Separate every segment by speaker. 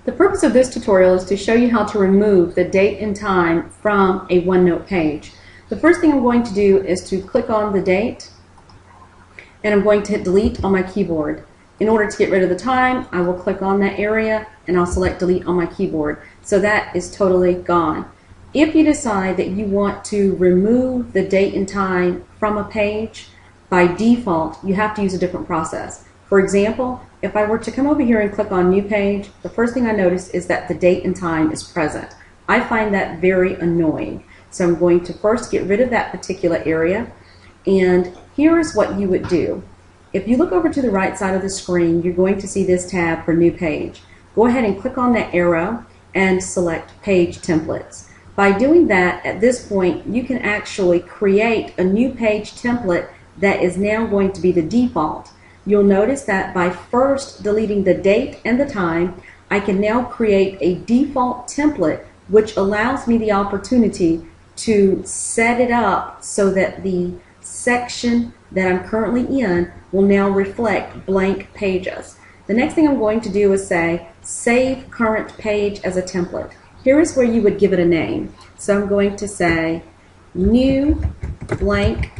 Speaker 1: The purpose of this tutorial is to show you how to remove the date and time from a OneNote page. The first thing I'm going to do is to click on the date, and I'm going to hit delete on my keyboard. In order to get rid of the time, I will click on that area and I'll select delete on my keyboard. So that is totally gone. If you decide that you want to remove the date and time from a page, by default, you have to use a different process. For example, if I were to come over here and click on New Page, the first thing I notice is that the date and time is present. I find that very annoying. So I'm going to first get rid of that particular area. And here is what you would do. If you look over to the right side of the screen, you're going to see this tab for New Page. Go ahead and click on that arrow and select Page Templates. By doing that, at this point, you can actually create a new page template that is now going to be the default. You'll notice that by first deleting the date and the time, I can now create a default template which allows me the opportunity to set it up so that the section that I'm currently in will now reflect blank pages. The next thing I'm going to do is say save current page as a template. Here is where you would give it a name. So I'm going to say new blank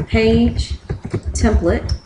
Speaker 1: page template,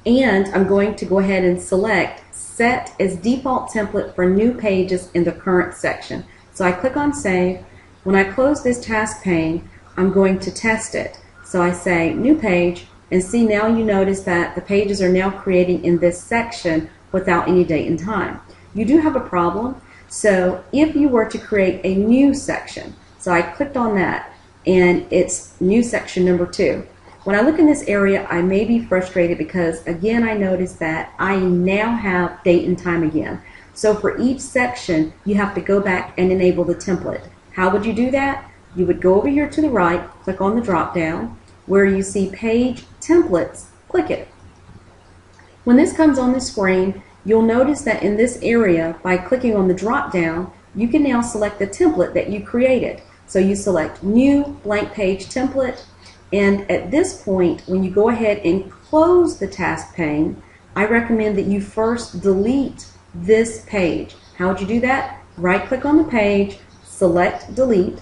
Speaker 1: and I'm going to go ahead and select set as default template for new pages in the current section. So I click on save. When I close this task pane, I'm going to test it. So I say new page, and see, now you notice that the pages are now creating in this section without any date and time. You do have a problem. So if you were to create a new section, so I clicked on that and it's new section number 2. When I look in this area, I may be frustrated because again I notice that I now have date and time again. So for each section you have to go back and enable the template. How would you do that? You would go over here to the right, click on the drop down where you see page templates, click it. When this comes on the screen, you'll notice that in this area, by clicking on the drop down, you can now select the template that you created. So you select new blank page template, and at this point, when you go ahead and close the task pane, I recommend that you first delete this page. How would you do that? Right click on the page, select delete.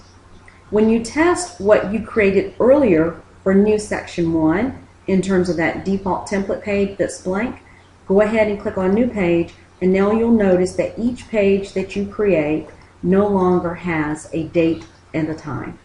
Speaker 1: When you test what you created earlier for new section 1, in terms of that default template page that's blank, go ahead and click on new page, and now you'll notice that each page that you create no longer has a date and a time.